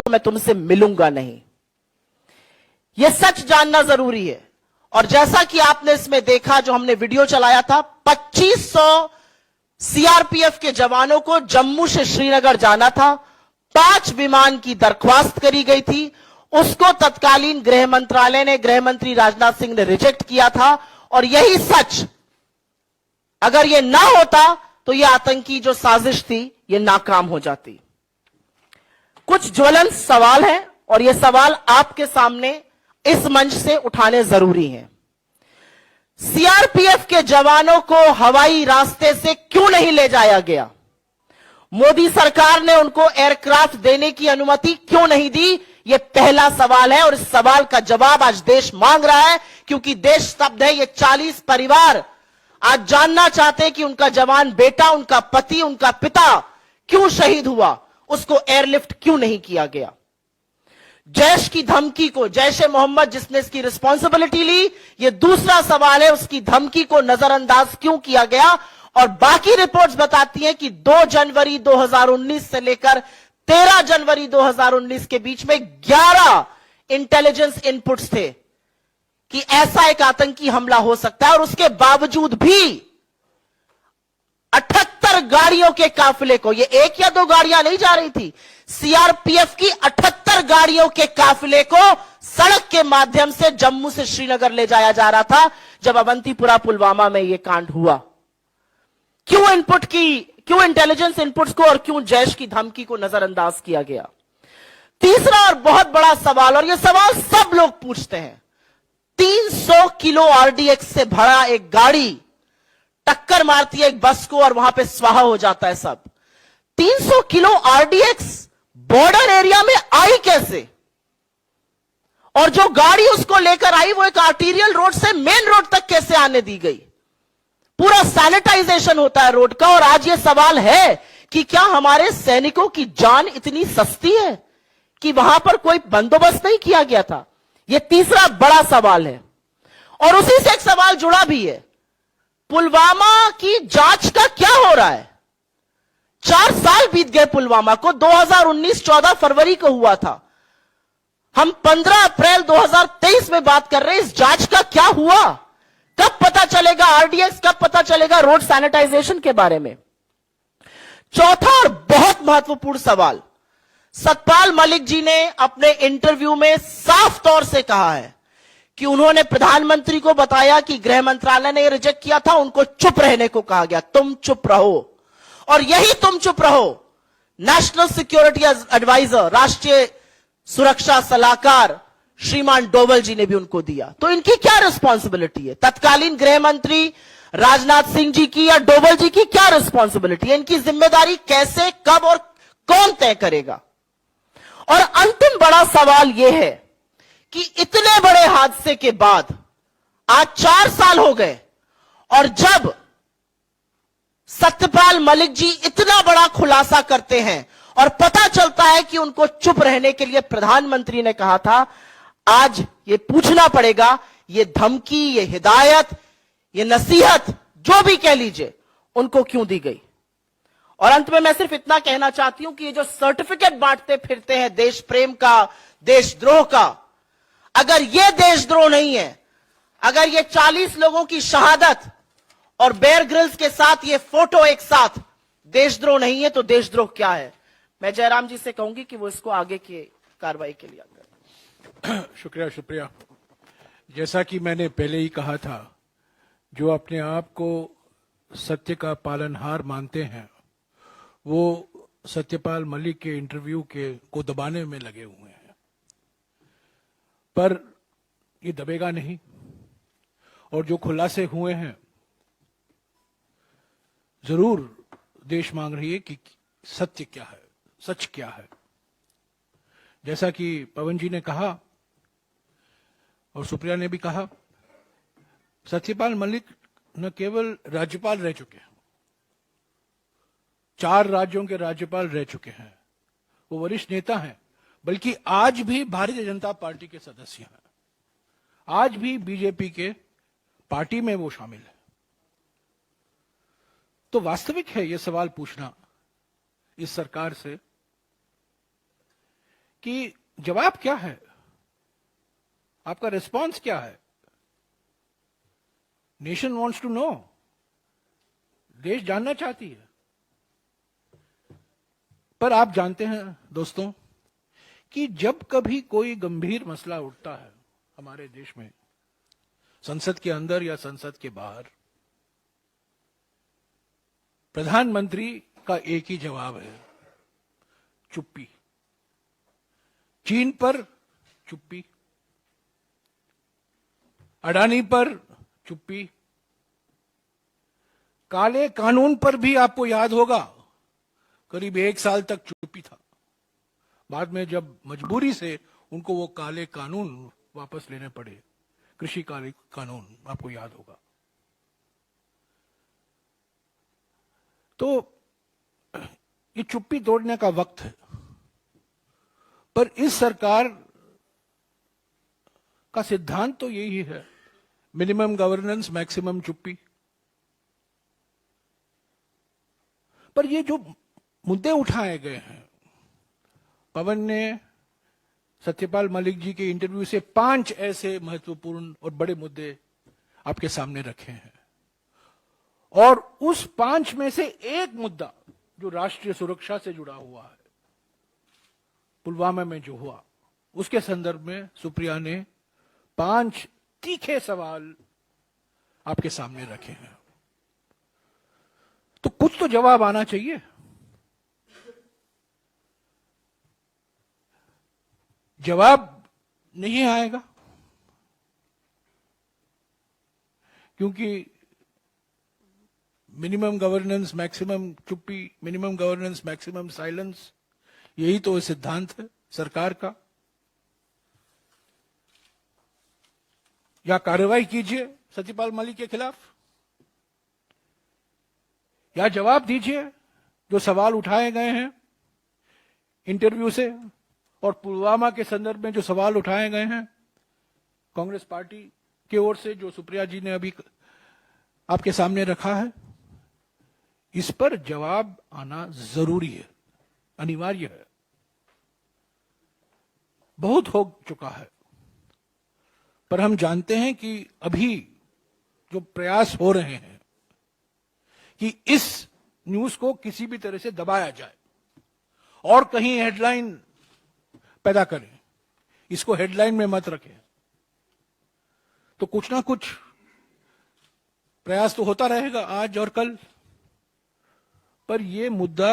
तो मैं तुमसे मिलूंगा नहीं। यह सच जानना जरूरी है। और जैसा कि आपने इसमें देखा, जो हमने वीडियो चलाया था, 2500 सीआरपीएफ के जवानों को जम्मू से श्रीनगर जाना था, 5 विमान की दरख्वास्त करी गई थी, उसको तत्कालीन गृह मंत्रालय ने, गृह मंत्री राजनाथ सिंह ने रिजेक्ट किया था। और यही सच, अगर यह ना होता तो यह आतंकी जो साजिश थी यह नाकाम हो जाती। कुछ ज्वलंत सवाल हैं और यह सवाल आपके सामने इस मंच से उठाने जरूरी हैं। सीआरपीएफ के जवानों को हवाई रास्ते से क्यों नहीं ले जाया गया? मोदी सरकार ने उनको एयरक्राफ्ट देने की अनुमति क्यों नहीं दी? यह पहला सवाल है और इस सवाल का जवाब आज देश मांग रहा है, क्योंकि देश स्तब्ध है। ये 40 परिवार आज जानना चाहते हैं कि उनका जवान बेटा, उनका पति, उनका पिता क्यों शहीद हुआ, उसको एयरलिफ्ट क्यों नहीं किया गया। जैश की धमकी को, जैश ए मोहम्मद जिसने इसकी रिस्पॉन्सिबिलिटी ली, यह दूसरा सवाल है, उसकी धमकी को नजरअंदाज क्यों किया गया। और बाकी रिपोर्ट्स बताती हैं कि 2 जनवरी 2019 से लेकर 13 जनवरी 2019 के बीच में 11 इंटेलिजेंस इनपुट्स थे कि ऐसा एक आतंकी हमला हो सकता है। और उसके बावजूद भी 78 गाड़ियों के काफिले को, ये 1 या 2 गाड़ियां नहीं जा रही थी, सीआरपीएफ की 78 गाड़ियों के काफिले को सड़क के माध्यम से जम्मू से श्रीनगर ले जाया जा रहा था जब अवंतीपुरा पुलवामा में यह कांड हुआ। क्यों इंटेलिजेंस इनपुट्स को और क्यों जैश की धमकी को नजरअंदाज किया गया? तीसरा और बहुत बड़ा सवाल, और यह सवाल सब लोग पूछते हैं, 300 किलो आरडीएक्स से भरा एक गाड़ी टक्कर मारती है एक बस को और वहां पे स्वाहा हो जाता है सब। 300 किलो आरडीएक्स बॉर्डर एरिया में आई कैसे? और जो गाड़ी उसको लेकर आई वो एक आर्टीरियल रोड से मेन रोड तक कैसे आने दी गई? पूरा सैनिटाइजेशन होता है रोड का। और आज ये सवाल है कि क्या हमारे सैनिकों की जान इतनी सस्ती है कि वहां पर कोई बंदोबस्त नहीं किया गया था? यह तीसरा बड़ा सवाल है। और उसी से एक सवाल जुड़ा भी है, पुलवामा की जांच का क्या हो रहा है? 4 साल बीत गए पुलवामा को, 2019 14 फरवरी को हुआ था। हम 15 अप्रैल 2023 में बात कर रहे हैं। इस जांच का क्या हुआ? कब पता चलेगा आरडीएक्स, कब पता चलेगा रोड सैनिटाइजेशन के बारे में? चौथा और बहुत महत्वपूर्ण सवाल, सतपाल मलिक जी ने अपने इंटरव्यू में साफ तौर से कहा है कि उन्होंने प्रधानमंत्री को बताया कि गृह मंत्रालय ने रिजेक्ट किया था, उनको चुप रहने को कहा गया, तुम चुप रहो। और यही तुम चुप रहो नेशनल सिक्योरिटी एडवाइजर, राष्ट्रीय सुरक्षा सलाहकार श्रीमान डोवल जी ने भी उनको दिया। तो इनकी क्या रिस्पॉन्सिबिलिटी है? तत्कालीन गृह मंत्री राजनाथ सिंह जी की या डोवल जी की क्या रिस्पॉन्सिबिलिटी है? इनकी जिम्मेदारी कैसे, कब और कौन तय करेगा? और अंतिम बड़ा सवाल यह है कि इतने बड़े हादसे के बाद आज 4 साल हो गए और जब सत्यपाल मलिक जी इतना बड़ा खुलासा करते हैं और पता चलता है कि उनको चुप रहने के लिए प्रधानमंत्री ने कहा था, आज ये पूछना पड़ेगा, ये धमकी, ये हिदायत, ये नसीहत, जो भी कह लीजिए, उनको क्यों दी गई? और अंत में मैं सिर्फ इतना कहना चाहती हूं कि ये जो सर्टिफिकेट बांटते फिरते हैं देश प्रेम का, देशद्रोह का, अगर ये देशद्रोह नहीं है, अगर ये 40 लोगों की शहादत और बेयर ग्रिल्स के साथ ये फोटो एक साथ देशद्रोह नहीं है, तो देशद्रोह क्या है? मैं जयराम जी से कहूंगी कि वो इसको आगे की कार्रवाई के लिए करें। शुक्रिया। जैसा कि मैंने पहले ही कहा था, जो अपने आप को सत्य का पालनहार मानते हैं वो सत्यपाल मलिक के इंटरव्यू को दबाने में लगे हुए हैं, पर ये दबेगा नहीं। और जो खुलासे हुए हैं, जरूर देश मांग रही है कि सत्य क्या है, सच क्या है। जैसा कि पवन जी ने कहा और सुप्रिया ने भी कहा, सत्यपाल मलिक न केवल राज्यपाल रह चुके हैं, 4 राज्यों के राज्यपाल रह चुके हैं, वो वरिष्ठ नेता हैं, बल्कि आज भी भारतीय जनता पार्टी के सदस्य हैं, आज भी बीजेपी के पार्टी में वो शामिल है। तो वास्तविक है यह सवाल पूछना इस सरकार से कि जवाब क्या है, आपका रिस्पांस क्या है। नेशन वांट्स टू नो, देश जानना चाहती है। पर आप जानते हैं दोस्तों कि जब कभी कोई गंभीर मसला उठता है हमारे देश में, संसद के अंदर या संसद के बाहर, प्रधानमंत्री का एक ही जवाब है, चुप्पी। चीन पर चुप्पी, अडानी पर चुप्पी, काले कानून पर भी आपको याद होगा करीब 1 साल तक चुप्पी था। बाद में जब मजबूरी से उनको वो काले कानून वापस लेने पड़े, कृषि काले कानून, आपको याद होगा। तो ये चुप्पी तोड़ने का वक्त है। पर इस सरकार का सिद्धांत तो यही है, मिनिमम गवर्नेंस मैक्सिमम चुप्पी। पर ये जो मुद्दे उठाए गए हैं, पवन ने सत्यपाल मलिक जी के इंटरव्यू से 5 ऐसे महत्वपूर्ण और बड़े मुद्दे आपके सामने रखे हैं, और उस 5 में से एक मुद्दा जो राष्ट्रीय सुरक्षा से जुड़ा हुआ है, पुलवामा में जो हुआ, उसके संदर्भ में सुप्रिया ने 5 तीखे सवाल आपके सामने रखे हैं। तो कुछ तो जवाब आना चाहिए। जवाब नहीं आएगा क्योंकि मिनिमम गवर्नेंस मैक्सिमम चुप्पी, मिनिमम गवर्नेंस मैक्सिमम साइलेंस, यही तो सिद्धांत है सरकार का। या कार्रवाई कीजिए सत्यपाल मलिक के खिलाफ, या जवाब दीजिए जो सवाल उठाए गए हैं इंटरव्यू से और पुलवामा के संदर्भ में जो सवाल उठाए गए हैं कांग्रेस पार्टी की ओर से, जो सुप्रिया जी ने अभी आपके सामने रखा है। इस पर जवाब आना जरूरी है, अनिवार्य है। बहुत हो चुका है, पर हम जानते हैं कि अभी जो प्रयास हो रहे हैं कि इस न्यूज को किसी भी तरह से दबाया जाए और कहीं हेडलाइन पैदा करें, इसको हेडलाइन में मत रखें, तो कुछ ना कुछ प्रयास तो होता रहेगा आज और कल, पर यह मुद्दा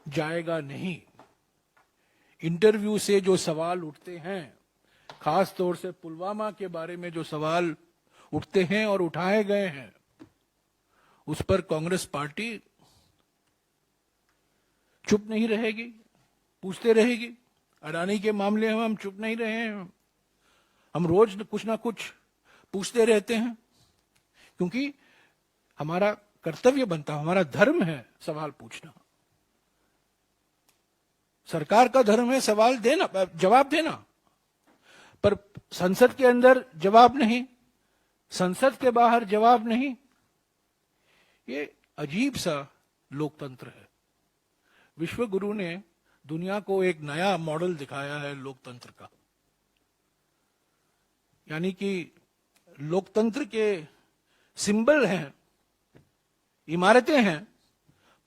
जाएगा नहीं। इंटरव्यू से जो सवाल उठते हैं, खास तौर से पुलवामा के बारे में जो सवाल उठते हैं और उठाए गए हैं, उस पर कांग्रेस पार्टी चुप नहीं रहेगी, पूछते रहेगी। अडानी के मामले में हम चुप नहीं रहे हैं, हम रोज कुछ ना कुछ पूछते रहते हैं, क्योंकि हमारा कर्तव्य बनता है, हमारा धर्म है सवाल पूछना। सरकार का धर्म है सवाल देना, जवाब देना, पर संसद के अंदर जवाब नहीं, संसद के बाहर जवाब नहीं। ये अजीब सा लोकतंत्र है। विश्व गुरु ने दुनिया को एक नया मॉडल दिखाया है लोकतंत्र का, यानी कि लोकतंत्र के सिंबल हैं, इमारतें हैं,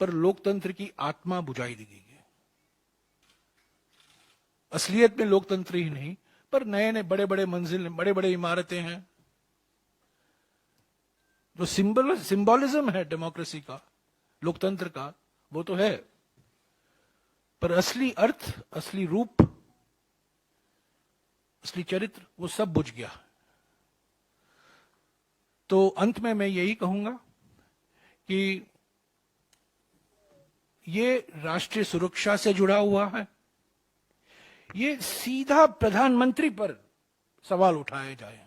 पर लोकतंत्र की आत्मा बुझाई दी गई है। असलियत में लोकतंत्र ही नहीं, पर नए नए बड़े बड़े मंजिल, बड़े बड़े इमारतें हैं। जो सिंबोलिज्म है डेमोक्रेसी का, लोकतंत्र का, वो तो है, पर असली अर्थ, असली रूप, असली चरित्र, वो सब बुझ गया। तो अंत में मैं यही कहूंगा कि ये राष्ट्रीय सुरक्षा से जुड़ा हुआ है। ये सीधा प्रधानमंत्री पर सवाल उठाए जाए,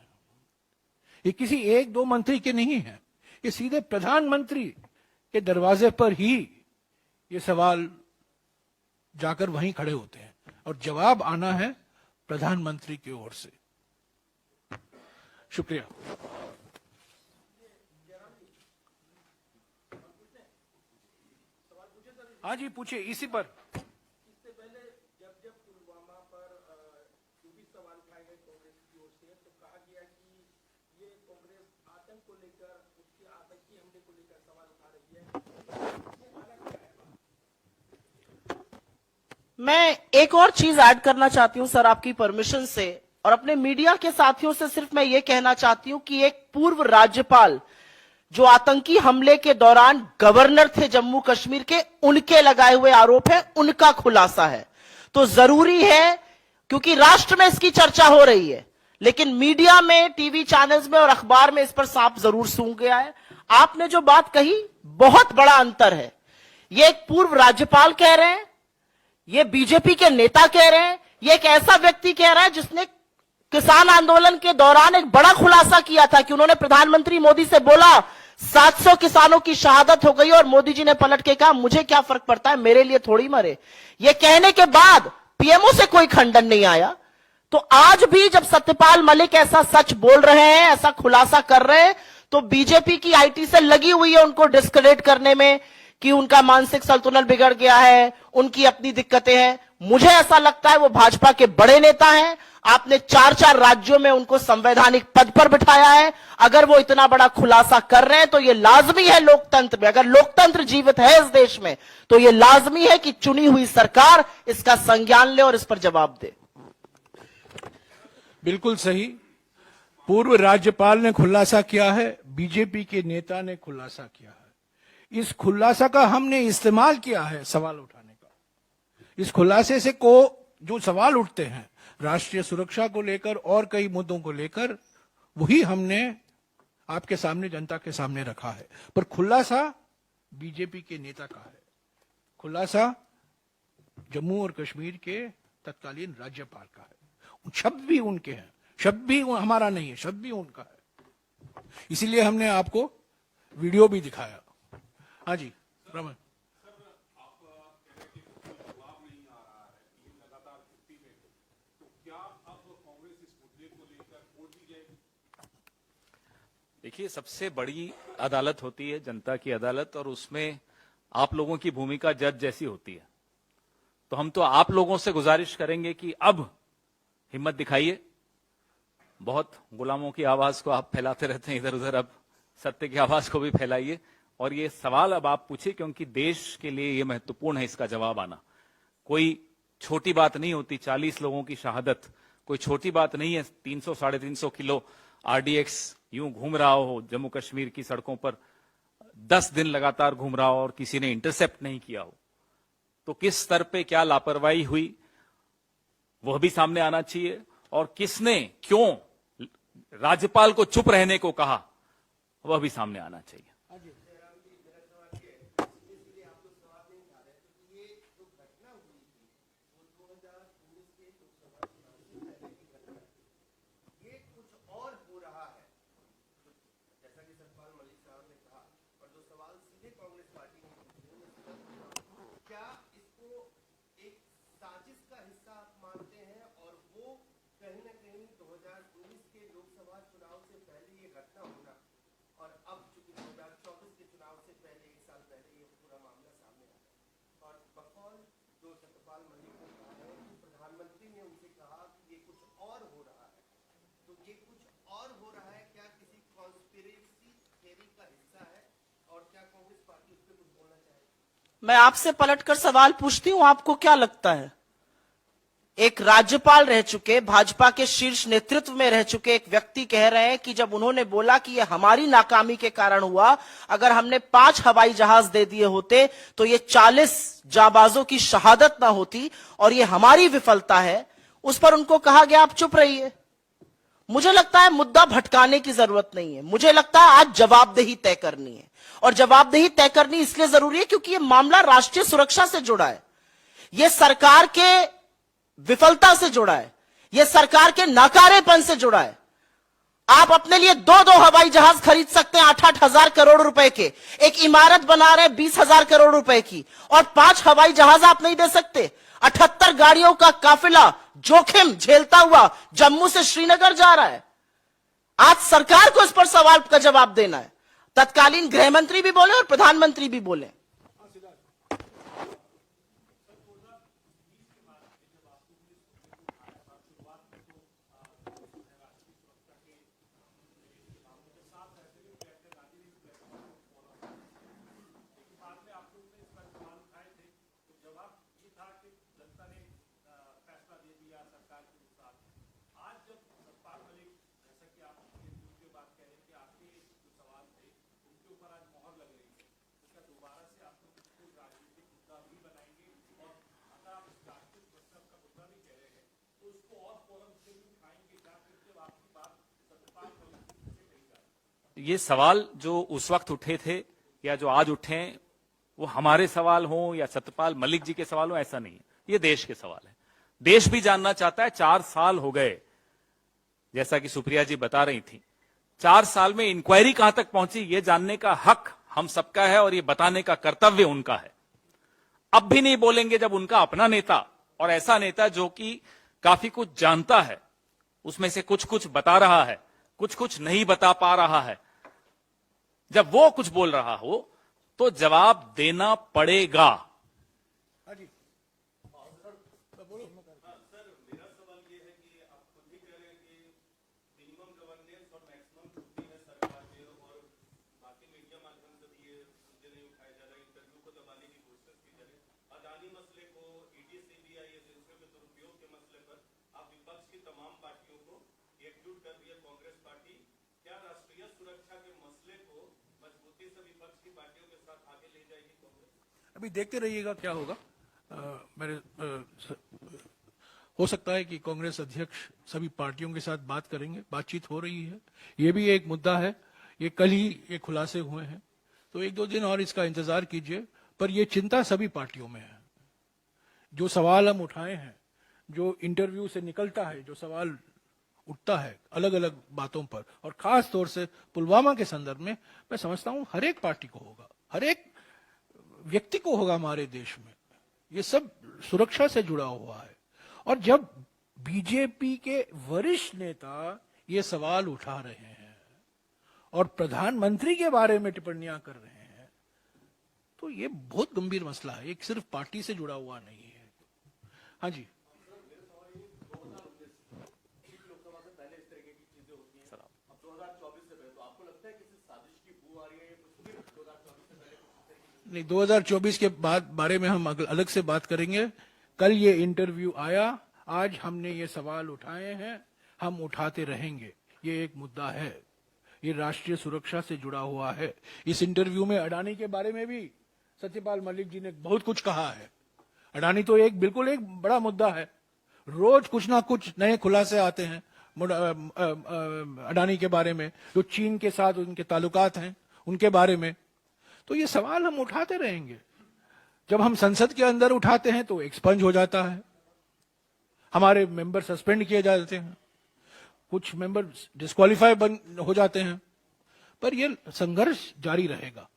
ये किसी 1-2 मंत्री के नहीं है, ये सीधे प्रधानमंत्री के दरवाजे पर ही ये सवाल जाकर वहीं खड़े होते हैं, और जवाब आना है प्रधानमंत्री की ओर से। शुक्रिया। हाँ जी, पूछिए इसी पर। इससे पहले जब पुलवामा पर ओर से, तो कहा गया कि ये कांग्रेस आतंक को लेकर, उसके आतंकी हमले को लेकर सवाल उठा रही है। मैं एक और चीज ऐड करना चाहती हूं सर, आपकी परमिशन से, और अपने मीडिया के साथियों से सिर्फ मैं ये कहना चाहती हूं कि एक पूर्व राज्यपाल जो आतंकी हमले के दौरान गवर्नर थे जम्मू कश्मीर के, उनके लगाए हुए आरोप है, उनका खुलासा है। तो जरूरी है, क्योंकि राष्ट्र में इसकी चर्चा हो रही है, लेकिन मीडिया में, टीवी चैनल्स में और अखबार में इस पर सांप जरूर सूंघ गया है। आपने जो बात कही, बहुत बड़ा अंतर है। ये एक पूर्व राज्यपाल कह रहे हैं, ये बीजेपी के नेता कह रहे हैं, ये एक ऐसा व्यक्ति कह रहा है जिसने किसान आंदोलन के दौरान एक बड़ा खुलासा किया था कि उन्होंने प्रधानमंत्री मोदी से बोला 700 किसानों की शहादत हो गई, और मोदी जी ने पलट के कहा मुझे क्या फर्क पड़ता है, मेरे लिए थोड़ी मरे। ये कहने के बाद पीएमओ से कोई खंडन नहीं आया। तो आज भी जब सत्यपाल मलिक ऐसा सच बोल रहे हैं, ऐसा खुलासा कर रहे हैं, तो बीजेपी की आईटी से लगी हुई है उनको डिस्क्रेडिट करने में कि उनका मानसिक संतुलन बिगड़ गया है, उनकी अपनी दिक्कतें हैं। मुझे ऐसा लगता है वो भाजपा के बड़े नेता हैं। आपने 4-4 राज्यों में उनको संवैधानिक पद पर बिठाया है। अगर वो इतना बड़ा खुलासा कर रहे हैं तो ये लाजमी है लोकतंत्र में, अगर लोकतंत्र जीवित है इस देश में, तो ये लाजमी है कि चुनी हुई सरकार इसका संज्ञान ले और इस पर जवाब दे। बिल्कुल सही। पूर्व राज्यपाल ने खुलासा किया है, बीजेपी के नेता ने खुलासा किया है। इस खुलासा का हमने इस्तेमाल किया है सवाल उठाने का। इस खुलासे से को जो सवाल उठते हैं राष्ट्रीय सुरक्षा को लेकर और कई मुद्दों को लेकर, वही हमने आपके सामने, जनता के सामने रखा है। पर खुलासा बीजेपी के नेता का है, खुलासा जम्मू और कश्मीर के तत्कालीन राज्यपाल का है। शब्द भी उनके हैं, शब्द भी हमारा नहीं है, शब्द भी उनका है। इसीलिए हमने आपको वीडियो भी दिखाया। हाँ जी रमन। देखिए, सबसे बड़ी अदालत होती है जनता की अदालत, और उसमें आप लोगों की भूमिका जज जैसी होती है। तो हम तो आप लोगों से गुजारिश करेंगे कि अब हिम्मत दिखाइए। बहुत गुलामों की आवाज को आप फैलाते रहते हैं इधर उधर, अब सत्य की आवाज को भी फैलाइए। और ये सवाल अब आप पूछिए, क्योंकि देश के लिए ये महत्वपूर्ण है इसका जवाब आना। कोई छोटी बात नहीं होती, 40 लोगों की शहादत कोई छोटी बात नहीं है। 300-350 किलो आरडीएक्स यूं घूम रहा हो जम्मू कश्मीर की सड़कों पर, 10 दिन लगातार घूम रहा हो और किसी ने इंटरसेप्ट नहीं किया हो, तो किस स्तर पे क्या लापरवाही हुई वह भी सामने आना चाहिए। और किसने क्यों राज्यपाल को चुप रहने को कहा वह भी सामने आना चाहिए। मैं आपसे पलटकर सवाल पूछती हूं, आपको क्या लगता है, एक राज्यपाल रह चुके, भाजपा के शीर्ष नेतृत्व में रह चुके एक व्यक्ति कह रहे हैं कि जब उन्होंने बोला कि यह हमारी नाकामी के कारण हुआ, अगर हमने 5 हवाई जहाज दे दिए होते तो ये 40 जाबाजों की शहादत ना होती, और ये हमारी विफलता है। उस पर उनको कहा गया आप चुप रहिए। मुझे लगता है मुद्दा भटकाने की जरूरत नहीं है। मुझे लगता है आज जवाबदेही तय करनी है, और जवाबदेही तय करनी इसलिए जरूरी है क्योंकि यह मामला राष्ट्रीय सुरक्षा से जुड़ा है, यह सरकार के विफलता से जुड़ा है, यह सरकार के नाकारेपन से जुड़ा है। आप अपने लिए 2-2 हवाई जहाज खरीद सकते हैं 8-8 हजार करोड़ रुपए के, एक इमारत बना रहे 20,000 करोड़ रुपए की, और 5 हवाई जहाज आप नहीं दे सकते। 78 गाड़ियों का काफिला जोखिम झेलता हुआ जम्मू से श्रीनगर जा रहा है। आज सरकार को इस पर सवाल का जवाब देना है। तत्कालीन गृह मंत्री भी बोले और प्रधानमंत्री भी बोले। ये सवाल जो उस वक्त उठे थे या जो आज उठे हैं, वो हमारे सवाल हों या सत्यपाल मलिक जी के सवाल हों, ऐसा नहीं है। ये देश के सवाल है। देश भी जानना चाहता है। 4 साल हो गए, जैसा कि सुप्रिया जी बता रही थी, 4 साल में इंक्वायरी कहां तक पहुंची, ये जानने का हक हम सबका है और ये बताने का कर्तव्य उनका है। अब भी नहीं बोलेंगे जब उनका अपना नेता, और ऐसा नेता जो कि काफी कुछ जानता है, उसमें से कुछ कुछ बता रहा है, कुछ कुछ नहीं बता पा रहा है, जब वो कुछ बोल रहा हो तो जवाब देना पड़ेगा। अभी देखते रहिएगा क्या होगा। हो सकता है कि कांग्रेस अध्यक्ष सभी पार्टियों के साथ बात करेंगे, बातचीत हो रही है। ये भी एक मुद्दा है, ये कल ही ये खुलासे हुए हैं, तो 1-2 दिन और इसका इंतजार कीजिए। पर ये चिंता सभी पार्टियों में है। जो सवाल हम उठाए हैं, जो इंटरव्यू से निकलता है, जो सवाल उठता है अलग अलग बातों पर, और खास तौर से पुलवामा के संदर्भ में, मैं समझता हूं हर एक पार्टी को होगा, हर एक व्यक्ति को होगा हमारे देश में। ये सब सुरक्षा से जुड़ा हुआ है। और जब बीजेपी के वरिष्ठ नेता ये सवाल उठा रहे हैं और प्रधानमंत्री के बारे में टिप्पणियां कर रहे हैं, तो ये बहुत गंभीर मसला है। एक सिर्फ पार्टी से जुड़ा हुआ नहीं है। हाँ जी, नहीं, 2024 के बाद बारे में हम अलग से बात करेंगे। कल ये इंटरव्यू आया, आज हमने ये सवाल उठाए हैं, हम उठाते रहेंगे। ये एक मुद्दा है, ये राष्ट्रीय सुरक्षा से जुड़ा हुआ है। इस इंटरव्यू में अडानी के बारे में भी सत्यपाल मलिक जी ने बहुत कुछ कहा है। अडानी तो बिल्कुल एक बड़ा मुद्दा है। रोज कुछ ना कुछ नए खुलासे आते हैं अडानी के बारे में, जो चीन के साथ उनके ताल्लुकात हैं उनके बारे में। तो ये सवाल हम उठाते रहेंगे। जब हम संसद के अंदर उठाते हैं तो एक्सपंज हो जाता है, हमारे मेंबर सस्पेंड किए जाते हैं, कुछ मेंबर डिस्क्वालीफाई हो जाते हैं, पर ये संघर्ष जारी रहेगा।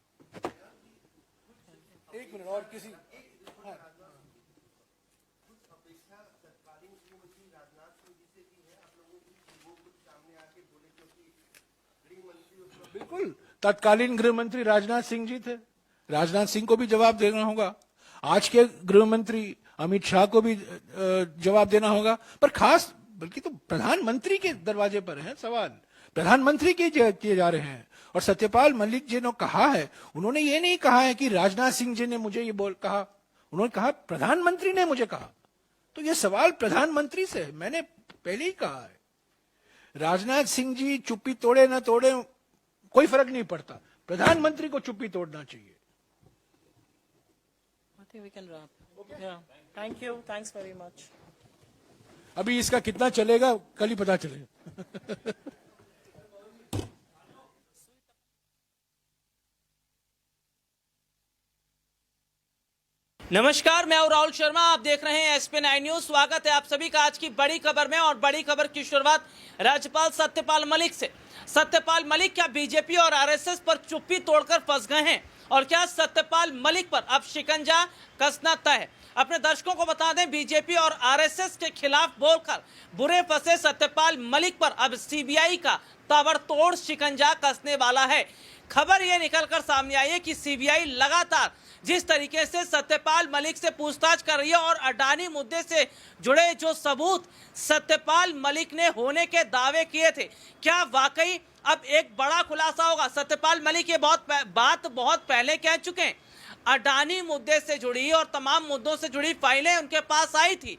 एक मिनट और किसी बिल्कुल, तत्कालीन गृह मंत्री राजनाथ सिंह जी थे। राजनाथ सिंह को भी जवाब देना होगा। आज के गृह मंत्री अमित शाह को भी जवाब देना होगा। पर खास बल्कि तो प्रधानमंत्री के दरवाजे पर है सवाल, प्रधानमंत्री के किए जा रहे हैं। और सत्यपाल मलिक जी ने कहा है, उन्होंने ये नहीं कहा है कि राजनाथ सिंह जी ने मुझे ये कहा, उन्होंने कहा प्रधानमंत्री ने मुझे कहा। तो ये सवाल प्रधानमंत्री से है। मैंने पहले ही कहा है, राजनाथ सिंह जी चुप्पी तोड़े ना तोड़े कोई फर्क नहीं पड़ता, प्रधानमंत्री को चुप्पी तोड़ना चाहिए। I think we can wrap. Okay. Yeah. Thank you. Thanks very much. अभी इसका कितना चलेगा कल ही पता चलेगा। नमस्कार, मैं हूं राहुल शर्मा, आप देख रहे हैं SP9 न्यूज। स्वागत है आप सभी का आज की बड़ी खबर में। और बड़ी खबर की शुरुआत राज्यपाल सत्यपाल मलिक से। सत्यपाल मलिक क्या बीजेपी और RSS पर चुप्पी तोड़कर फंस गए हैं, और क्या सत्यपाल मलिक पर अब शिकंजा कसना तय है? अपने दर्शकों को बता दें, बीजेपी और RSS के खिलाफ बोलकर बुरे फंसे सत्यपाल मलिक पर अब CBI का ताबड़तोड़ शिकंजा कसने वाला है। खबर यह निकलकर सामने आई है कि CBI लगातार जिस तरीके से सत्यपाल मलिक से पूछताछ कर रही है और अडानी मुद्दे से जुड़े जो सबूत सत्यपाल मलिक ने होने के दावे किए थे, क्या वाकई अब एक बड़ा खुलासा होगा? सत्यपाल मलिक ये बात बहुत पहले कह चुके हैं। अडानी मुद्दे से जुड़ी और तमाम मुद्दों से जुड़ी फाइलें उनके पास आई थी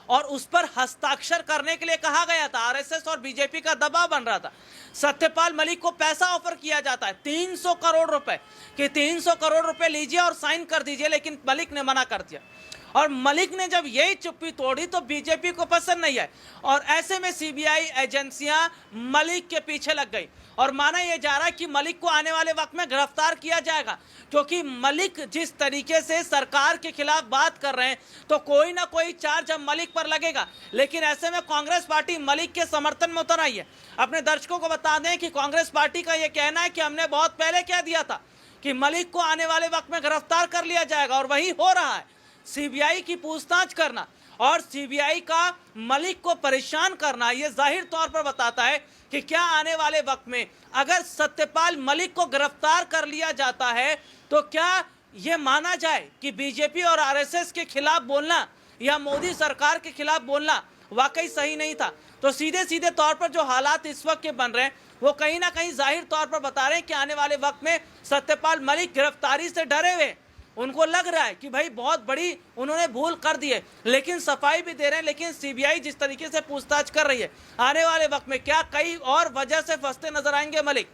और उस पर हस्ताक्षर करने के लिए कहा गया था। RSS और बीजेपी का दबाव बन रहा था। सत्यपाल मलिक को पैसा ऑफर किया जाता है 300 करोड़ रुपए कि 300 करोड़ रुपए लीजिए और साइन कर दीजिए, लेकिन मलिक ने मना कर दिया। और मलिक ने जब यही चुप्पी तोड़ी तो बीजेपी को पसंद नहीं है और ऐसे में सीबीआई एजेंसियां मलिक के पीछे लग गई और माना यह जा रहा है कि मलिक को आने वाले वक्त में गिरफ्तार किया जाएगा, क्योंकि मलिक जिस तरीके से सरकार के खिलाफ बात कर रहे हैं तो कोई ना कोई चार्ज अब मलिक पर लगेगा। लेकिन ऐसे में कांग्रेस पार्टी मलिक के समर्थन में उतर आई है। अपने दर्शकों को बता दें कि कांग्रेस पार्टी का यह कहना है कि हमने बहुत पहले कह दिया था कि मलिक को आने वाले वक्त में गिरफ्तार कर लिया जाएगा और वही हो रहा है। सीबीआई की पूछताछ करना और सीबीआई का मलिक को परेशान करना यह जाहिर तौर पर बताता है कि क्या आने वाले वक्त में अगर सत्यपाल मलिक को गिरफ्तार कर लिया जाता है तो क्या यह माना जाए कि बीजेपी और आरएसएस के खिलाफ बोलना या मोदी सरकार के खिलाफ बोलना वाकई सही नहीं था। तो सीधे सीधे तौर पर जो हालात इस वक्त के बन रहे हैं वो कहीं ना कहीं जाहिर तौर पर बता रहे हैं कि आने वाले वक्त में सत्यपाल मलिक गिरफ्तारी से डरे हुए, उनको लग रहा है कि भाई बहुत बड़ी उन्होंने भूल कर दी है, लेकिन सफाई भी दे रहे हैं। लेकिन सीबीआई जिस तरीके से पूछताछ कर रही है, आने वाले वक्त में क्या कई और वजह से फंसते नजर आएंगे मलिक।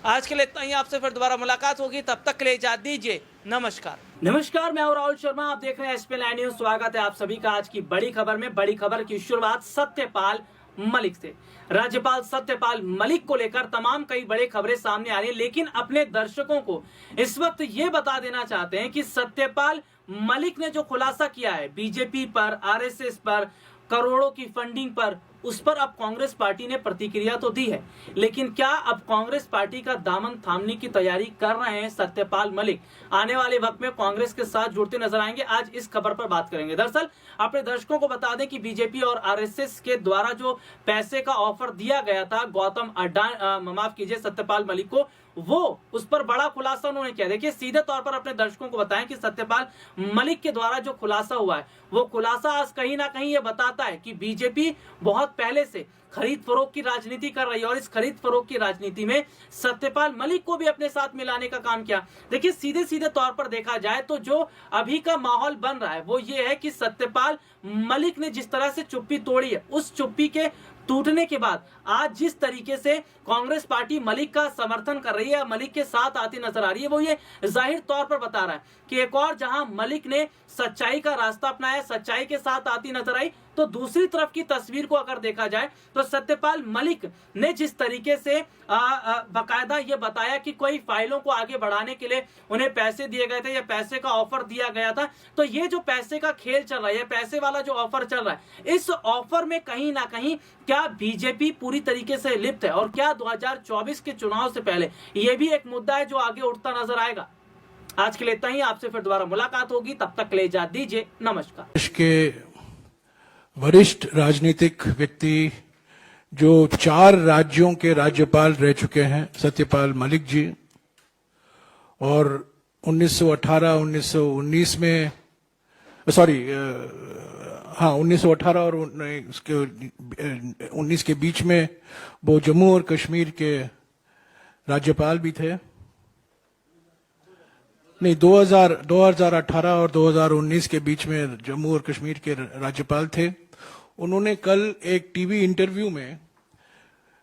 आज के लिए इतना ही, आपसे फिर दोबारा मुलाकात होगी, तब तक के लिए इजाजत दीजिए। नमस्कार। नमस्कार, मैं हूं राहुल शर्मा, आप देख रहे हैं एसपी 9 न्यूज। स्वागत है आप सभी का आज की बड़ी खबर में। बड़ी खबर की शुरुआत सत्यपाल मलिक से। राज्यपाल सत्यपाल मलिक को लेकर तमाम कई बड़ी खबरें सामने आ रही हैं, लेकिन अपने दर्शकों को इस वक्त ये बता देना चाहते हैं कि सत्यपाल मलिक ने जो खुलासा किया है बीजेपी पर, आरएसएस पर, करोड़ों की फंडिंग पर, उस पर अब कांग्रेस पार्टी ने प्रतिक्रिया तो दी है, लेकिन क्या अब कांग्रेस पार्टी का दामन थामने की तैयारी कर रहे हैं सत्यपाल मलिक? आने वाले वक्त में कांग्रेस के साथ जुड़ते नजर आएंगे। आज इस खबर पर बात करेंगे। दरअसल अपने दर्शकों को बता दें कि बीजेपी और आरएसएस के द्वारा जो पैसे का ऑफर दिया गया था गौतम अड्डा, माफ कीजिए, सत्यपाल मलिक को, वो उस पर बड़ा खुलासा उन्होंने किया। देखिए, सीधे तौर पर अपने दर्शकों को बताएं कि सत्यपाल मलिक के द्वारा जो खुलासा हुआ है वो खुलासा आज कहीं ना कहीं ये बताता है कि बीजेपी बहुत पहले से खरीद फरोख्त की राजनीति कर रही है और इस खरीद फरोख्त की राजनीति में सत्यपाल मलिक को भी अपने साथ मिलाने का काम किया। देखिए, सीधे सीधे तौर पर देखा जाए तो जो अभी का माहौल बन रहा है वो ये है कि सत्यपाल मलिक ने जिस तरह से चुप्पी तोड़ी है, उस चुप्पी के टूटने के बाद आज जिस तरीके से कांग्रेस पार्टी मलिक का समर्थन कर रही है, मलिक के साथ आती नजर आ रही है, वो ये जाहिर तौर पर बता रहा है कि एक और जहां मलिक ने सच्चाई का रास्ता अपनाया, सच्चाई के साथ आती नजर आई, तो दूसरी तरफ की तस्वीर को अगर देखा जाए तो सत्यपाल मलिक ने जिस तरीके से बाकायदा ये बताया कि कोई फाइलों को आगे बढ़ाने के लिए उन्हें पैसे दिए गए थे या पैसे का ऑफर दिया गया था, तो ये जो पैसे का खेल चल रहा है, पैसे वाला जो ऑफर चल रहा है, इस ऑफर में कहीं ना कहीं क्या बीजेपी पूरी तरीके से लिप्त है और क्या 2024 के चुनाव से पहले यह भी एक मुद्दा है जो आगे उठता नजर आएगा। आज के लिए इतना ही, आपसे फिर दोबारा मुलाकात होगी, तब तक के लिए इजाजत दीजिए। नमस्कार। देश के वरिष्ठ राजनीतिक व्यक्ति जो 4 राज्यों के राज्यपाल रह चुके हैं, सत्यपाल मलिक जी, और 1918, 1919 में 1918 और 19 के बीच में वो जम्मू और कश्मीर के राज्यपाल भी थे। नहीं, 2018 और 2019 के बीच में जम्मू और कश्मीर के राज्यपाल थे। उन्होंने कल एक टीवी इंटरव्यू में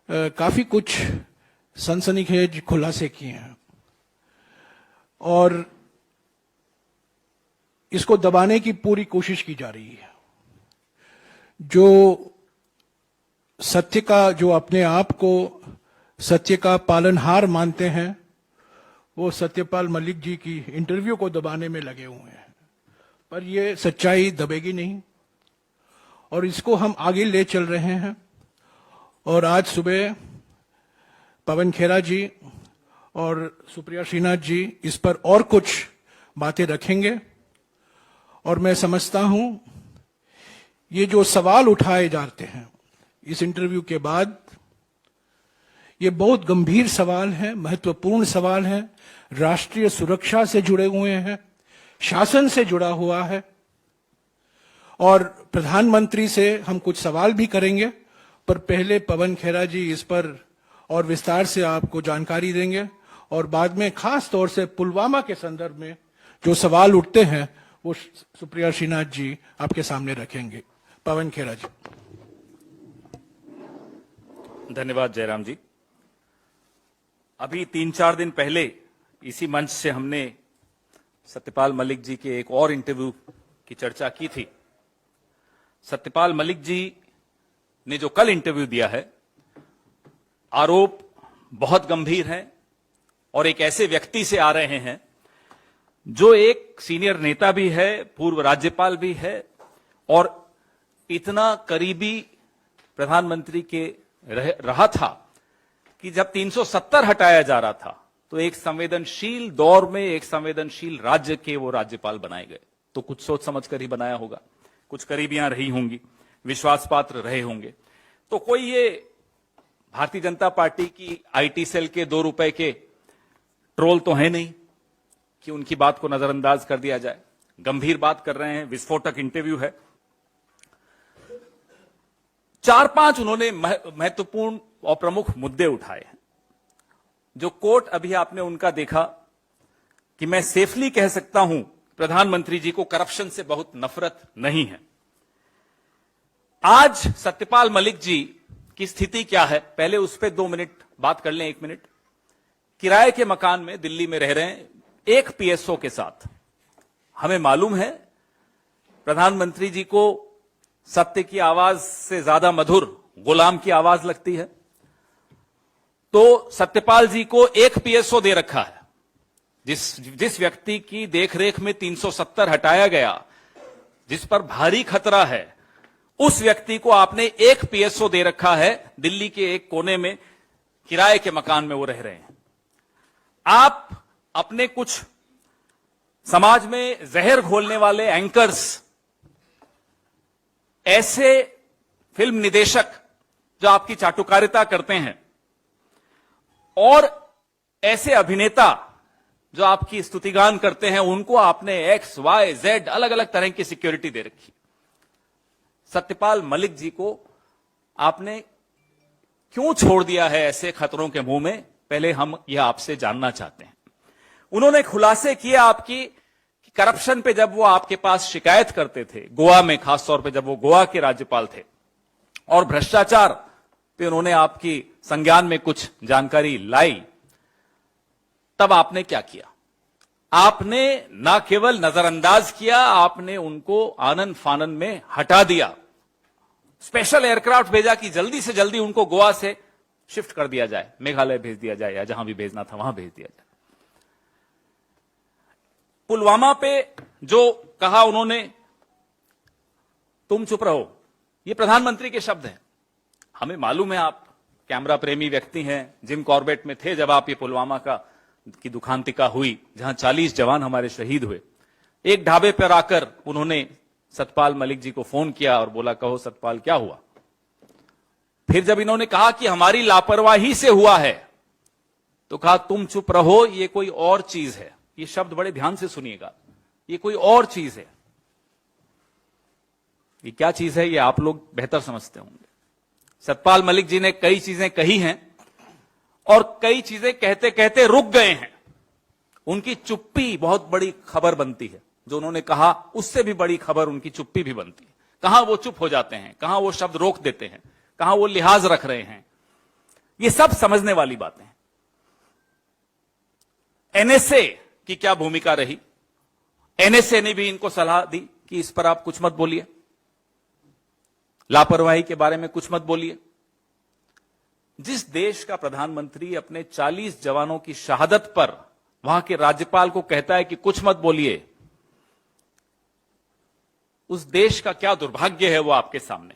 काफी कुछ सनसनीखेज खुलासे किए हैं और इसको दबाने की पूरी कोशिश की जा रही है। जो सत्य का, जो अपने आप को सत्य का पालनहार मानते हैं, वो सत्यपाल मलिक जी की इंटरव्यू को दबाने में लगे हुए हैं, पर ये सच्चाई दबेगी नहीं और इसको हम आगे ले चल रहे हैं। और आज सुबह पवन खेरा जी और सुप्रिया श्रीनाथ जी इस पर और कुछ बातें रखेंगे और मैं समझता हूं ये जो सवाल उठाए जाते हैं इस इंटरव्यू के बाद, ये बहुत गंभीर सवाल है, महत्वपूर्ण सवाल है, राष्ट्रीय सुरक्षा से जुड़े हुए हैं, शासन से जुड़ा हुआ है और प्रधानमंत्री से हम कुछ सवाल भी करेंगे, पर पहले पवन खेरा जी इस पर और विस्तार से आपको जानकारी देंगे और बाद में खास तौर से पुलवामा के संदर्भ में जो सवाल उठते हैं वो सुप्रिया श्रीनाथ जी आपके सामने रखेंगे। पवन खेरा जी। धन्यवाद जयराम जी। अभी 3-4 दिन पहले इसी मंच से हमने सत्यपाल मलिक जी के एक और इंटरव्यू की चर्चा की थी। सत्यपाल मलिक जी ने जो कल इंटरव्यू दिया है, आरोप बहुत गंभीर है और एक ऐसे व्यक्ति से आ रहे हैं जो एक सीनियर नेता भी है, पूर्व राज्यपाल भी है और इतना करीबी प्रधानमंत्री के रहा था कि जब 370 हटाया जा रहा था तो एक संवेदनशील दौर में एक संवेदनशील राज्य के वो राज्यपाल बनाए गए। तो कुछ सोच समझ कर ही बनाया होगा, कुछ करीबियां रही होंगी, विश्वास पात्र रहे होंगे। तो कोई ये भारतीय जनता पार्टी की आईटी सेल के 2 रुपए के ट्रोल तो है नहीं कि उनकी बात को नजरअंदाज कर दिया जाए। गंभीर बात कर रहे हैं, विस्फोटक इंटरव्यू है। 4-5 उन्होंने महत्वपूर्ण और प्रमुख मुद्दे उठाए हैं। जो कोट अभी आपने उनका देखा कि मैं सेफली कह सकता हूं प्रधानमंत्री जी को करप्शन से बहुत नफरत नहीं है। आज सत्यपाल मलिक जी की स्थिति क्या है, पहले उस पर 2 मिनट बात कर लें। 1 मिनट। किराए के मकान में दिल्ली में रह रहे हैं एक पीएसओ के साथ। हमें मालूम है प्रधानमंत्री जी को सत्य की आवाज से ज्यादा मधुर गुलाम की आवाज लगती है, तो सत्यपाल जी को एक पीएसओ दे रखा है। जिस व्यक्ति की देखरेख में 370 हटाया गया, जिस पर भारी खतरा है, उस व्यक्ति को आपने एक पीएसओ दे रखा है। दिल्ली के एक कोने में किराए के मकान में वो रह रहे हैं। आप अपने कुछ समाज में जहर घोलने वाले एंकर्स, ऐसे फिल्म निदेशक जो आपकी चाटुकारिता करते हैं और ऐसे अभिनेता जो आपकी स्तुतिगान करते हैं, उनको आपने XYZ अलग अलग तरह की सिक्योरिटी दे रखी। सत्यपाल मलिक जी को आपने क्यों छोड़ दिया है ऐसे खतरों के मुंह में, पहले हम यह आपसे जानना चाहते हैं। उन्होंने खुलासे किए आपकी करप्शन पे जब वो आपके पास शिकायत करते थे, गोवा में खासतौर पे जब वो गोवा के राज्यपाल थे, और भ्रष्टाचार पे उन्होंने आपकी संज्ञान में कुछ जानकारी लाई, तब आपने क्या किया? आपने न केवल नजरअंदाज किया, आपने उनको आनन फानन में हटा दिया। स्पेशल एयरक्राफ्ट भेजा कि जल्दी से जल्दी उनको गोवा से शिफ्ट कर दिया जाए, मेघालय भेज दिया जाए या जहां भी भेजना था वहां भेज दिया जाए। पुलवामा पे जो कहा उन्होंने, तुम चुप रहो, ये प्रधानमंत्री के शब्द हैं। हमें मालूम है आप कैमरा प्रेमी व्यक्ति हैं, जिम कॉर्बेट में थे जब आप ये पुलवामा की दुखांतिका हुई, जहां 40 जवान हमारे शहीद हुए। एक ढाबे पर आकर उन्होंने सत्यपाल मलिक जी को फोन किया और बोला, कहो सत्यपाल क्या हुआ? फिर जब इन्होंने कहा कि हमारी लापरवाही से हुआ है, तो कहा तुम चुप रहो, ये कोई और चीज है। ये शब्द बड़े ध्यान से सुनिएगा, ये कोई और चीज है। ये क्या चीज है ये आप लोग बेहतर समझते होंगे। सत्यपाल मलिक जी ने कई चीजें कही हैं और कई चीजें कहते कहते रुक गए हैं। उनकी चुप्पी बहुत बड़ी खबर बनती है। जो उन्होंने कहा उससे भी बड़ी खबर उनकी चुप्पी भी बनती है। कहां वो चुप हो जाते हैं, कहां वो शब्द रोक देते हैं, कहां वो लिहाज रख रहे हैं, ये सब समझने वाली बातें हैं। एनएसए की क्या भूमिका रही? एनएसए ने भी इनको सलाह दी कि इस पर आप कुछ मत बोलिए, लापरवाही के बारे में कुछ मत बोलिए। जिस देश का प्रधानमंत्री अपने 40 जवानों की शहादत पर वहां के राज्यपाल को कहता है कि कुछ मत बोलिए, उस देश का क्या दुर्भाग्य है वो आपके सामने।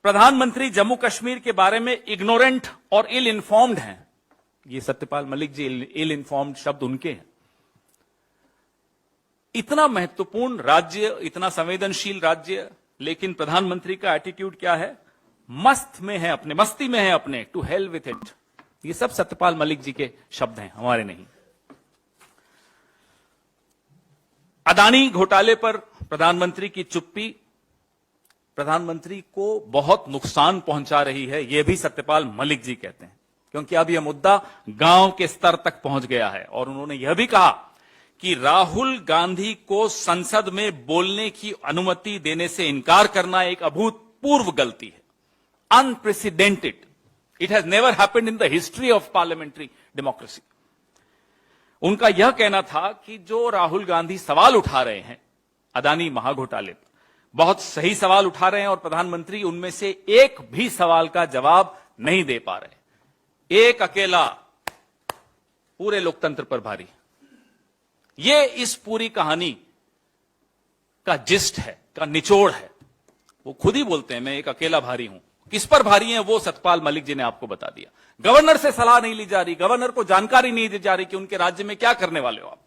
प्रधानमंत्री जम्मू कश्मीर के बारे में इग्नोरेंट और इल इन्फॉर्म्ड हैं। ये सत्यपाल मलिक जी इल इन्फॉर्म्ड शब्द उनके हैं। इतना महत्वपूर्ण राज्य, इतना संवेदनशील राज्य, लेकिन प्रधानमंत्री का एटीट्यूड क्या है? मस्त में है, अपने मस्ती में है अपने, टू हेल विथ इट। ये सब सत्यपाल मलिक जी के शब्द हैं, हमारे नहीं। अदानी घोटाले पर प्रधानमंत्री की चुप्पी प्रधानमंत्री को बहुत नुकसान पहुंचा रही है, यह भी सत्यपाल मलिक जी कहते हैं, क्योंकि अब यह मुद्दा गांव के स्तर तक पहुंच गया है। और उन्होंने यह भी कहा कि राहुल गांधी को संसद में बोलने की अनुमति देने से इनकार करना एक अभूतपूर्व गलती है, unprecedented. It has never happened in the history of parliamentary democracy. उनका यह कहना था कि जो राहुल गांधी सवाल उठा रहे हैं अदानी महाघोटाले पर बहुत सही सवाल उठा रहे हैं और प्रधानमंत्री उनमें से एक भी सवाल का जवाब नहीं दे पा रहे। एक अकेला पूरे लोकतंत्र पर भारी। ये इस पूरी कहानी का जिस्ट है, का निचोड़ है। वो खुद ही बोलते हैं मैं एक अकेला भारी हूं। किस पर भारी हैं वो सत्यपाल मलिक जी ने आपको बता दिया। गवर्नर से सलाह नहीं ली जा रही, गवर्नर को जानकारी नहीं दी जा रही कि उनके राज्य में क्या करने वाले हो आप।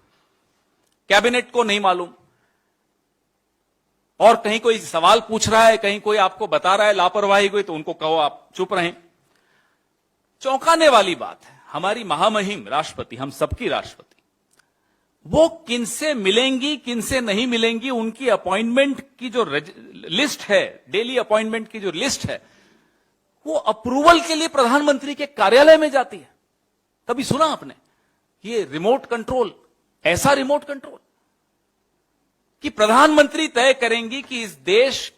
कैबिनेट को नहीं मालूम, और कहीं कोई सवाल पूछ रहा है, कहीं कोई आपको बता रहा है लापरवाही हुई, तो उनको कहो आप चुप रहें। चौंकाने वाली बात है, हमारी महामहिम राष्ट्रपति, हम सबकी राष्ट्रपति, वो किनसे मिलेंगी किनसे नहीं मिलेंगी, उनकी अपॉइंटमेंट की जो लिस्ट है, डेली अपॉइंटमेंट की जो लिस्ट है, वो अप्रूवल के लिए प्रधानमंत्री के कार्यालय में जाती है। कभी सुना आपने ये रिमोट कंट्रोल, ऐसा रिमोट कंट्रोल कि प्रधानमंत्री तय करेंगी कि इस देश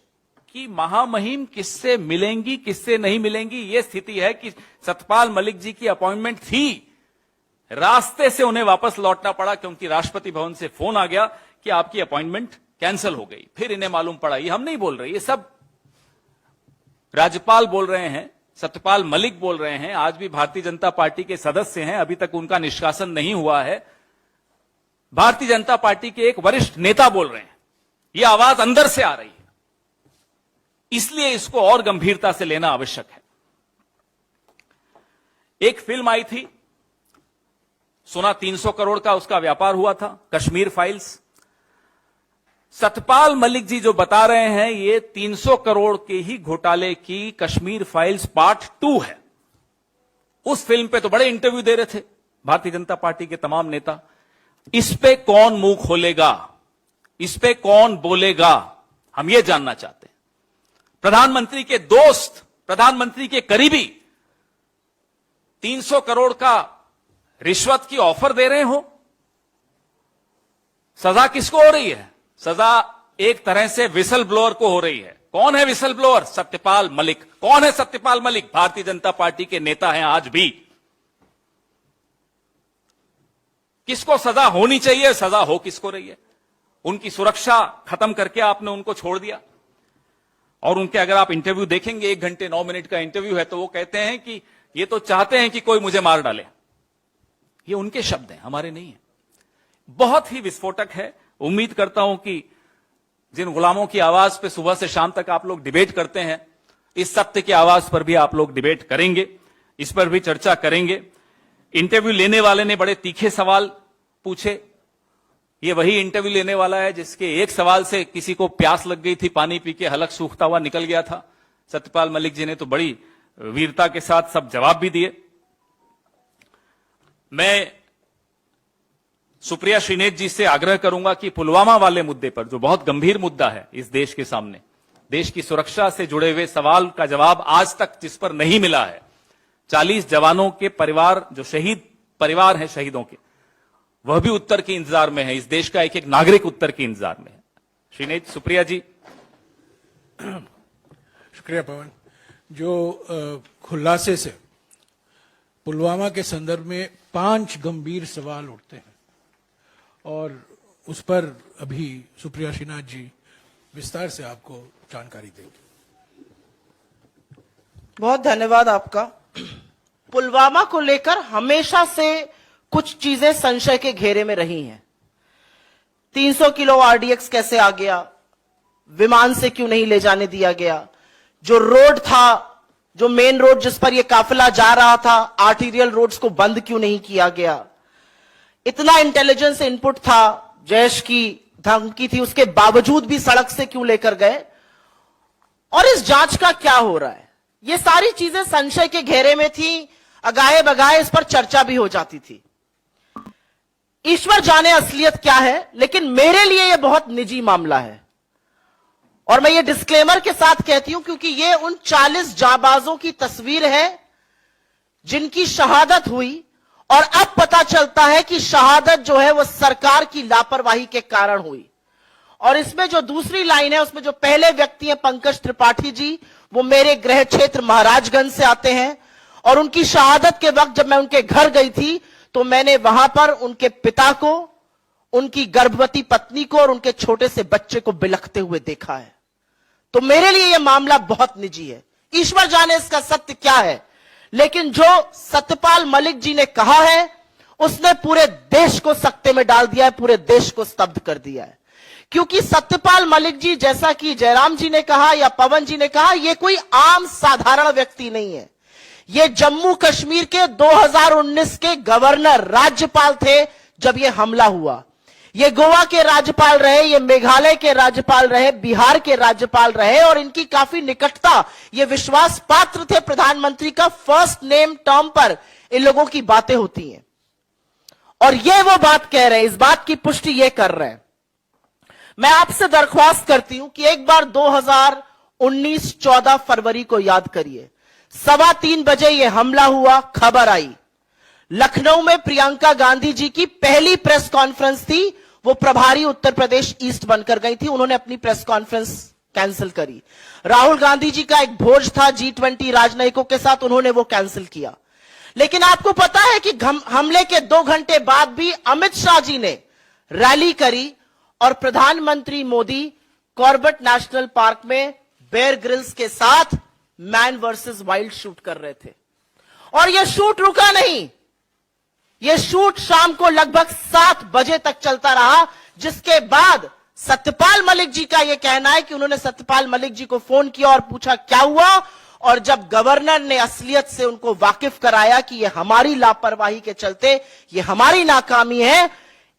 की महामहिम किससे मिलेंगी किससे नहीं मिलेंगी। यह स्थिति है कि सत्यपाल मलिक जी की अपॉइंटमेंट थी, रास्ते से उन्हें वापस लौटना पड़ा क्योंकि राष्ट्रपति भवन से फोन आ गया कि आपकी अपॉइंटमेंट कैंसिल हो गई। फिर इन्हें मालूम पड़ा। ये हम नहीं बोल रहे, ये सब राज्यपाल बोल रहे हैं, सत्यपाल मलिक बोल रहे हैं। आज भी भारतीय जनता पार्टी के सदस्य हैं, अभी तक उनका निष्कासन नहीं हुआ है। भारतीय जनता पार्टी के एक वरिष्ठ नेता बोल रहे हैं। यह आवाज अंदर से आ रही है, इसलिए इसको और गंभीरता से लेना आवश्यक है। एक फिल्म आई थी, सुना 300 करोड़ का उसका व्यापार हुआ था, कश्मीर फाइल्स। सत्यपाल मलिक जी जो बता रहे हैं ये 300 करोड़ के ही घोटाले की कश्मीर फाइल्स पार्ट 2 है। उस फिल्म पे तो बड़े इंटरव्यू दे रहे थे भारतीय जनता पार्टी के तमाम नेता। इस पे कौन मुंह खोलेगा, इस पे कौन बोलेगा, हम ये जानना चाहते हैं। प्रधानमंत्री के दोस्त, प्रधानमंत्री के करीबी 300 करोड़ का रिश्वत की ऑफर दे रहे हो। सजा किसको हो रही है? सजा एक तरह से विसल ब्लोअर को हो रही है। कौन है विसल ब्लोअर? सत्यपाल मलिक। कौन है सत्यपाल मलिक? भारतीय जनता पार्टी के नेता हैं आज भी। किसको सजा होनी चाहिए, सजा हो किसको रही है? उनकी सुरक्षा खत्म करके आपने उनको छोड़ दिया। और उनके अगर आप इंटरव्यू देखेंगे, 1 घंटे 9 मिनट का इंटरव्यू है, तो वो कहते हैं कि ये तो चाहते हैं कि कोई मुझे मार डाले। ये उनके शब्द हैं, हमारे नहीं है। बहुत ही विस्फोटक है। उम्मीद करता हूं कि जिन गुलामों की आवाज पे सुबह से शाम तक आप लोग डिबेट करते हैं, इस सत्य की आवाज पर भी आप लोग डिबेट करेंगे, इस पर भी चर्चा करेंगे। इंटरव्यू लेने वाले ने बड़े तीखे सवाल पूछे। ये वही इंटरव्यू लेने वाला है जिसके एक सवाल से किसी को प्यास लग गई थी, पानी पी के हलक सूखता हुआ निकल गया था। सत्यपाल मलिक जी ने तो बड़ी वीरता के साथ सब जवाब भी दिए। मैं सुप्रिया श्रीनेत जी से आग्रह करूंगा कि पुलवामा वाले मुद्दे पर, जो बहुत गंभीर मुद्दा है इस देश के सामने, देश की सुरक्षा से जुड़े हुए सवाल का जवाब आज तक जिस पर नहीं मिला है, 40 जवानों के परिवार, जो शहीद परिवार हैं शहीदों के, वह भी उत्तर के इंतजार में है। इस देश का एक एक नागरिक उत्तर के इंतजार में है। श्रीनेत, सुप्रिया जी। शुक्रिया पवन। जो खुलासे से पुलवामा के संदर्भ में 5 गंभीर सवाल उठते हैं और उस पर अभी सुप्रिया श्रीनाथ जी विस्तार से आपको जानकारी देंगे। बहुत धन्यवाद आपका। पुलवामा को लेकर हमेशा से कुछ चीजें संशय के घेरे में रही हैं। 300 किलो आरडीएक्स कैसे आ गया? विमान से क्यों नहीं ले जाने दिया गया? जो रोड था, जो मेन रोड जिस पर यह काफिला जा रहा था, आर्टीरियल रोड्स को बंद क्यों नहीं किया गया? इतना इंटेलिजेंस इनपुट था, जैश की धमकी थी, उसके बावजूद भी सड़क से क्यों लेकर गए? और इस जांच का क्या हो रहा है? ये सारी चीजें संशय के घेरे में थी। अगाए बगाए इस पर चर्चा भी हो जाती थी। ईश्वर जाने असलियत क्या है, लेकिन मेरे लिए यह बहुत निजी मामला है। और मैं ये डिस्क्लेमर के साथ कहती हूं क्योंकि ये उन 40 जाबाजों की तस्वीर है जिनकी शहादत हुई, और अब पता चलता है कि शहादत जो है वो सरकार की लापरवाही के कारण हुई। और इसमें जो दूसरी लाइन है, उसमें जो पहले व्यक्ति हैं पंकज त्रिपाठी जी, वो मेरे गृह क्षेत्र महाराजगंज से आते हैं। और उनकी शहादत के वक्त जब मैं उनके घर गई थी, तो मैंने वहां पर उनके पिता को उनकी गर्भवती पत्नी को और उनके छोटे से बच्चे को बिलखते हुए देखा है। तो मेरे लिए यह मामला बहुत निजी है, ईश्वर जाने इसका सत्य क्या है, लेकिन जो सत्यपाल मलिक जी ने कहा है उसने पूरे देश को सकते में डाल दिया है, पूरे देश को स्तब्ध कर दिया है। क्योंकि सत्यपाल मलिक जी, जैसा कि जयराम जी ने कहा या पवन जी ने कहा, यह कोई आम साधारण व्यक्ति नहीं है। ये जम्मू कश्मीर के 2019 के गवर्नर, राज्यपाल थे जब यह हमला हुआ। ये गोवा के राज्यपाल रहे, ये मेघालय के राज्यपाल रहे, बिहार के राज्यपाल रहे, और इनकी काफी निकटता, ये विश्वास पात्र थे प्रधानमंत्री का। फर्स्ट नेम टर्म पर इन लोगों की बातें होती हैं और ये वो बात कह रहे हैं, इस बात की पुष्टि ये कर रहे हैं। मैं आपसे दरख्वास्त करती हूं कि एक बार 2019 14 फरवरी को याद करिए। 3:15 बजे यह हमला हुआ, खबर आई। लखनऊ में प्रियंका गांधी जी की पहली प्रेस कॉन्फ्रेंस थी, वो प्रभारी उत्तर प्रदेश ईस्ट बनकर गई थी, उन्होंने अपनी प्रेस कॉन्फ्रेंस कैंसिल करी। राहुल गांधी जी का एक भोज था G20 राजनयिकों के साथ, उन्होंने वो कैंसिल किया। लेकिन आपको पता है कि हमले के 2 घंटे बाद भी अमित शाह जी ने रैली करी और प्रधानमंत्री मोदी कॉर्बेट नेशनल पार्क में बेयर ग्रिल्स के साथ मैन वर्सेस वाइल्ड शूट कर रहे थे। और यह शूट रुका नहीं, यह शूट शाम को लगभग 7 बजे तक चलता रहा, जिसके बाद सत्यपाल मलिक जी का यह कहना है कि उन्होंने सत्यपाल मलिक जी को फोन किया और पूछा क्या हुआ, और जब गवर्नर ने असलियत से उनको वाकिफ कराया कि यह हमारी लापरवाही के चलते, यह हमारी नाकामी है,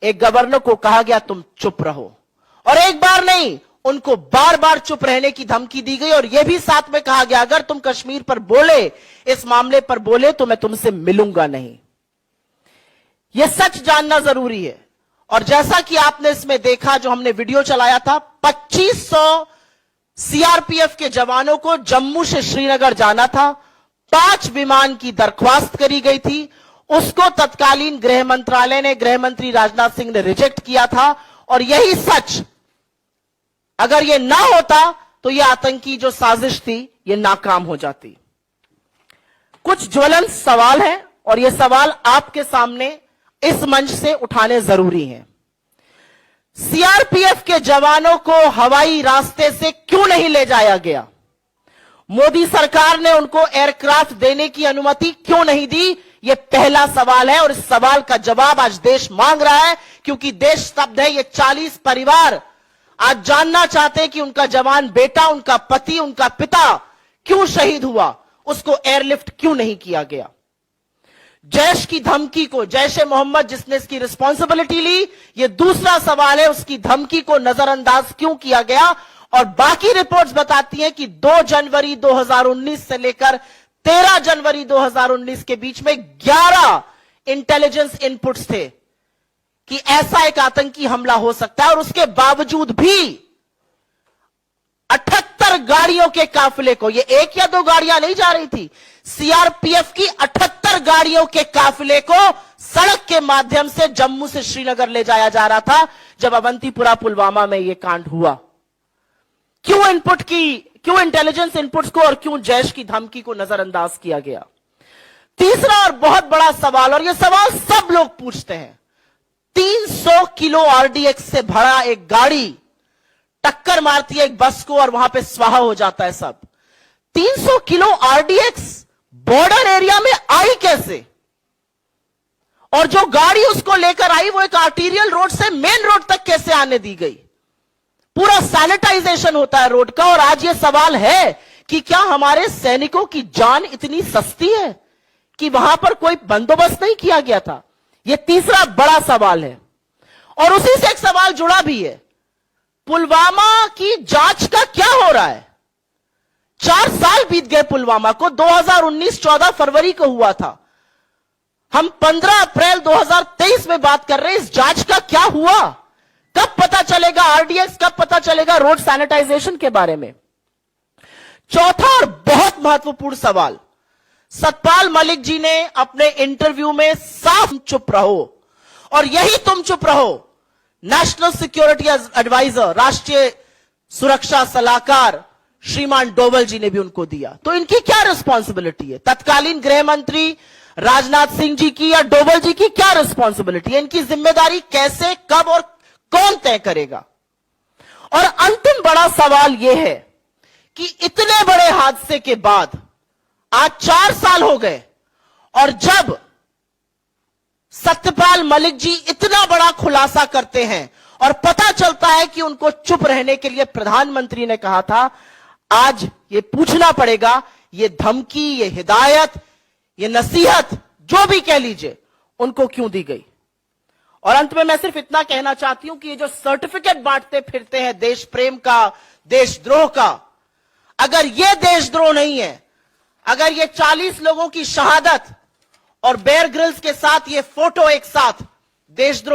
एक गवर्नर को कहा गया तुम चुप रहो। और एक बार नहीं, उनको बार बार चुप रहने की धमकी दी गई और यह भी साथ में कहा गया अगर तुम कश्मीर पर बोले, इस मामले पर बोले, तो मैं तुमसे मिलूंगा नहीं। यह सच जानना जरूरी है। और जैसा कि आपने इसमें देखा, जो हमने वीडियो चलाया था, 2500 सीआरपीएफ के जवानों को जम्मू से श्रीनगर जाना था, 5 विमान की दरख्वास्त करी गई थी, उसको तत्कालीन गृह मंत्रालय ने, गृह मंत्री राजनाथ सिंह ने रिजेक्ट किया था। और यही सच, अगर यह ना होता तो यह आतंकी जो साजिश थी यह नाकाम हो जाती। कुछ ज्वलंत सवाल हैं और यह सवाल आपके सामने इस मंच से उठाने जरूरी हैं। सीआरपीएफ के जवानों को हवाई रास्ते से क्यों नहीं ले जाया गया? मोदी सरकार ने उनको एयरक्राफ्ट देने की अनुमति क्यों नहीं दी? यह पहला सवाल है और इस सवाल का जवाब आज देश मांग रहा है, क्योंकि देश स्तब्ध है। ये 40 परिवार आज जानना चाहते हैं कि उनका जवान बेटा, उनका पति, उनका पिता क्यों शहीद हुआ, उसको एयरलिफ्ट क्यों नहीं किया गया। जैश की धमकी को, जैश ए मोहम्मद जिसने इसकी रिस्पॉन्सिबिलिटी ली, यह दूसरा सवाल है, उसकी धमकी को नजरअंदाज क्यों किया गया। और बाकी रिपोर्ट्स बताती हैं कि 2 जनवरी 2019 से लेकर 13 जनवरी 2019 के बीच में 11 इंटेलिजेंस इनपुट्स थे कि ऐसा एक आतंकी हमला हो सकता है, और उसके बावजूद भी 78 गाड़ियों के काफिले को, ये 1 या 2 गाड़ियां नहीं जा रही थी, सीआरपीएफ की 78 गाड़ियों के काफिले को सड़क के माध्यम से जम्मू से श्रीनगर ले जाया जा रहा था जब अवंतीपुरा पुलवामा में यह कांड हुआ। क्यों इंटेलिजेंस इनपुट्स को और क्यों जैश की धमकी को नजरअंदाज किया गया? तीसरा और बहुत बड़ा सवाल, और यह सवाल सब लोग पूछते हैं, 300 किलो आरडीएक्स से भरा एक गाड़ी टक्कर मारती है एक बस को और वहां पे स्वाहा हो जाता है सब। 300 किलो आरडीएक्स बॉर्डर एरिया में आई कैसे? और जो गाड़ी उसको लेकर आई वो एक आर्टीरियल रोड से मेन रोड तक कैसे आने दी गई? पूरा सैनिटाइजेशन होता है रोड का। और आज ये सवाल है कि क्या हमारे सैनिकों की जान इतनी सस्ती है कि वहां पर कोई बंदोबस्त नहीं किया गया था? यह तीसरा बड़ा सवाल है। और उसी से एक सवाल जुड़ा भी है, पुलवामा की जांच का क्या हो रहा है? 4 साल बीत गए पुलवामा को, 2019 14 फरवरी को हुआ था, हम 15 अप्रैल 2023 में बात कर रहे हैं। इस जांच का क्या हुआ? कब पता चलेगा आरडीएक्स, कब पता चलेगा रोड सैनिटाइजेशन के बारे में? चौथा और बहुत महत्वपूर्ण सवाल, सतपाल मलिक जी ने अपने इंटरव्यू में साफ चुप रहो, और यही तुम चुप रहो नेशनल सिक्योरिटी एडवाइजर, राष्ट्रीय सुरक्षा सलाहकार श्रीमान डोवल जी ने भी उनको दिया। तो इनकी क्या रिस्पॉन्सिबिलिटी है? तत्कालीन गृह मंत्री राजनाथ सिंह जी की या डोभाल जी की क्या रिस्पॉन्सिबिलिटी है? इनकी जिम्मेदारी कैसे, कब और कौन तय करेगा? और अंतिम बड़ा सवाल यह है कि इतने बड़े हादसे के बाद आज 4 साल हो गए और जब सत्यपाल मलिक जी इतना बड़ा खुलासा करते हैं और पता चलता है कि उनको चुप रहने के लिए प्रधानमंत्री ने कहा था, आज ये पूछना पड़ेगा, ये धमकी, ये हिदायत, ये नसीहत, जो भी कह लीजिए, उनको क्यों दी गई? और अंत में मैं सिर्फ इतना कहना चाहती हूं कि ये जो सर्टिफिकेट बांटते फिरते हैं देश प्रेम का, देशद्रोह का, अगर ये देशद्रोह नहीं है, अगर ये 40 लोगों की शहादत और बेयर ग्रिल्स के साथ ये फोटो एक साथ देशद्रोह